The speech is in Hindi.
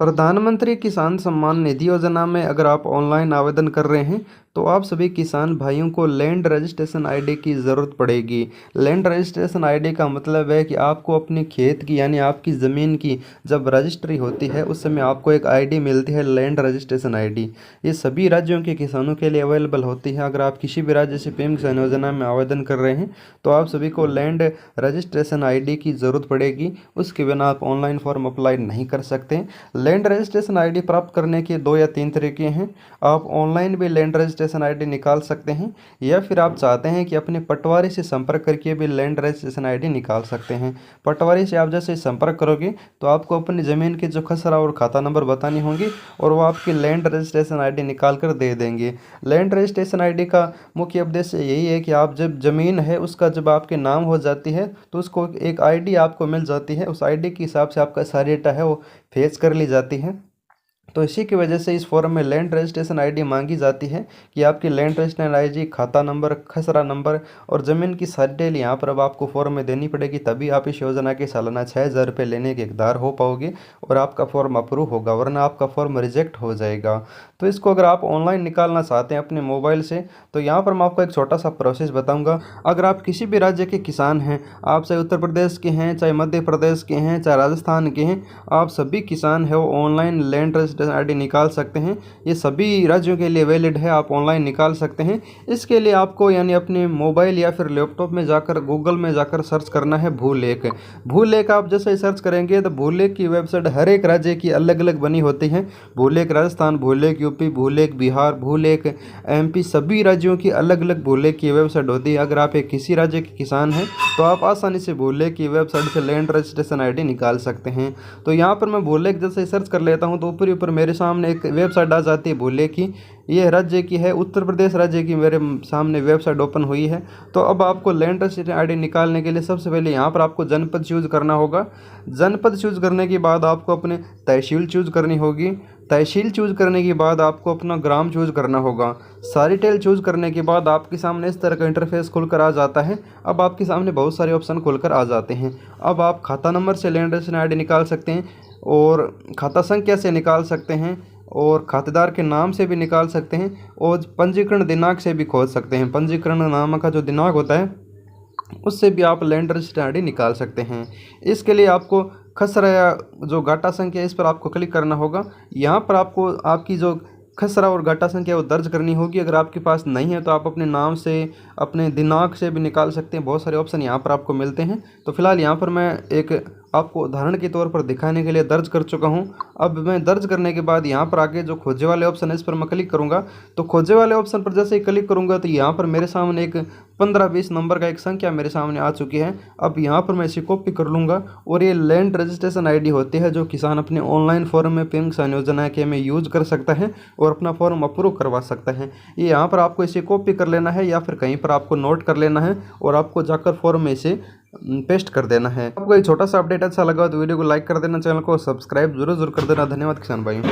प्रधानमंत्री किसान सम्मान निधि योजना में अगर आप ऑनलाइन आवेदन कर रहे हैं तो आप सभी किसान भाइयों को लैंड रजिस्ट्रेशन आईडी की ज़रूरत पड़ेगी। लैंड रजिस्ट्रेशन आईडी का मतलब है कि आपको अपने खेत की यानी आपकी ज़मीन की जब रजिस्ट्री होती है उस समय आपको एक आईडी मिलती है, लैंड रजिस्ट्रेशन आईडी। ये सभी राज्यों के किसानों के लिए अवेलेबल होती है। अगर आप किसी भी राज्य से पीएम किसान योजना में आवेदन कर रहे हैं तो आप सभी को लैंड रजिस्ट्रेशन आईडी की ज़रूरत पड़ेगी। उसके बिना आप ऑनलाइन फॉर्म अप्लाई नहीं कर सकते। लैंड रजिस्ट्रेशन आईडी प्राप्त करने के 2 या 3 तरीके हैं। आप ऑनलाइन भी लैंड रजिस्ट्रेशन आईडी निकाल सकते हैं या फिर आप चाहते हैं कि अपने पटवारी से संपर्क करके भी लैंड रजिस्ट्रेशन आईडी निकाल सकते हैं। पटवारी से आप जैसे संपर्क करोगे तो आपको अपनी ज़मीन के जो खसरा और खाता नंबर बतानी होंगी और वो आपकी लैंड रजिस्ट्रेशन आईडी निकाल कर दे देंगे। लैंड रजिस्ट्रेशन आईडी का मुख्य उद्देश्य यही है कि आप जब ज़मीन है उसका जब आपके नाम हो जाती है तो उसको एक आईडी आपको मिल जाती है। उस आईडी के हिसाब से आपका सारी डेटा है वो फेच कर ली जाती है। तो इसी की वजह से इस फॉर्म में लैंड रजिस्ट्रेशन आईडी मांगी जाती है कि आपकी लैंड रजिस्ट्रेशन आईडी, खाता नंबर, खसरा नंबर और ज़मीन की सारी डिटेल यहाँ पर अब आपको फॉर्म में देनी पड़ेगी। तभी आप इस योजना के सालाना 6,000 रुपये लेने के हकदार हो पाओगे और आपका फॉर्म अप्रूव होगा, वरना आपका फॉर्म रिजेक्ट हो जाएगा। तो इसको अगर आप ऑनलाइन निकालना चाहते हैं अपने मोबाइल से तो यहाँ पर मैं आपको एक छोटा सा प्रोसेस बताऊँगा। अगर आप किसी भी राज्य के किसान हैं, आप चाहे उत्तर प्रदेश के हैं, चाहे मध्य प्रदेश के हैं, चाहे राजस्थान के हैं, आप सभी किसान हैं वो ऑनलाइन लैंड रजिस्ट्रेशन आईडी निकाल सकते हैं। ये सभी राज्यों के लिए वैलिड है, आप ऑनलाइन निकाल सकते हैं। इसके लिए आपको यानी अपने मोबाइल या फिर लैपटॉप में जाकर गूगल में जाकर सर्च करना है भूलेख। भूलेख आप जैसे सर्च करेंगे तो भूलेख की वेबसाइट हर एक राज्य की अलग अलग बनी होती है। भूलेख राजस्थान, भूलेख यूपी, भूलेख बिहार, भूलेख एमपी, सभी राज्यों की अलग अलग भूलेख की वेबसाइट होती है। अगर आप एक किसी राज्य के किसान हैं तो आप आसानी से भूलेख की वेबसाइट से लैंड रजिस्ट्रेशन आईडी निकाल सकते हैं। तो यहाँ पर मैं भूलेख जैसे सर्च कर लेता हूँ तो ऊपर ऊपर मेरे सामने एक वेबसाइट आ जाती है भूलेख की। ये राज्य की है, उत्तर प्रदेश राज्य की मेरे सामने वेबसाइट ओपन हुई है। तो अब आपको लैंड रजिस्ट्रेशन आईडी निकालने के लिए सबसे पहले यहाँ पर आपको जनपद चूज करना होगा। जनपद चूज करने के बाद आपको अपने तहसील चूज करनी होगी। तहसील चूज करने के बाद आपको अपना ग्राम चूज करना होगा। सारी डिटेल चूज करने के बाद आपके सामने इस तरह का इंटरफेस खुलकर आ जाता है। अब आपके सामने बहुत सारे ऑप्शन खुलकर आ जाते हैं। अब आप खाता नंबर से लैंड रजिस्ट्रेशन आईडी निकाल सकते हैं और खाता संख्या से निकाल सकते हैं और खातेदार के नाम से भी निकाल सकते हैं और पंजीकरण दिनांक से भी खोज सकते हैं। पंजीकरण नाम का जो दिनांक होता है उससे भी आप लैंड रजिस्ट्रेशन आईडी निकाल सकते हैं। इसके लिए आपको खसरा या जो घाटा संख्या इस पर आपको क्लिक करना होगा। यहाँ पर आपको आपकी जो खसरा और घाटा संख्या वो दर्ज करनी होगी। अगर आपके पास नहीं है तो आप अपने नाम से, अपने दिनांक से भी निकाल सकते हैं। बहुत सारे ऑप्शन यहाँ पर आपको मिलते हैं। तो फिलहाल यहाँ पर मैं एक आपको उदाहरण के तौर पर दिखाने के लिए दर्ज कर चुका हूँ। अब मैं दर्ज करने के बाद यहाँ पर आके जो खोजे वाले ऑप्शन है इस पर मैं क्लिक करूँगा। तो खोजे वाले ऑप्शन पर जैसे ही क्लिक करूँगा तो यहाँ पर मेरे सामने एक 15-20 नंबर का एक संख्या मेरे सामने आ चुकी है। अब यहाँ पर मैं इसे कॉपी कर लूँगा और ये लैंड रजिस्ट्रेशन आईडी होती है जो किसान अपने ऑनलाइन फॉर्म में पीएम किसान योजना के में यूज कर सकता है और अपना फॉर्म अप्रूव करवा सकता है। ये यहाँ पर आपको इसे कॉपी कर लेना है या फिर कहीं पर आपको नोट कर लेना है और आपको जाकर फॉर्म में इसे पेस्ट कर देना है। आपको एक छोटा सा अपडेट अच्छा लगा तो वीडियो को लाइक कर देना, चैनल को सब्सक्राइब जरूर कर देना। धन्यवाद किसान भाई।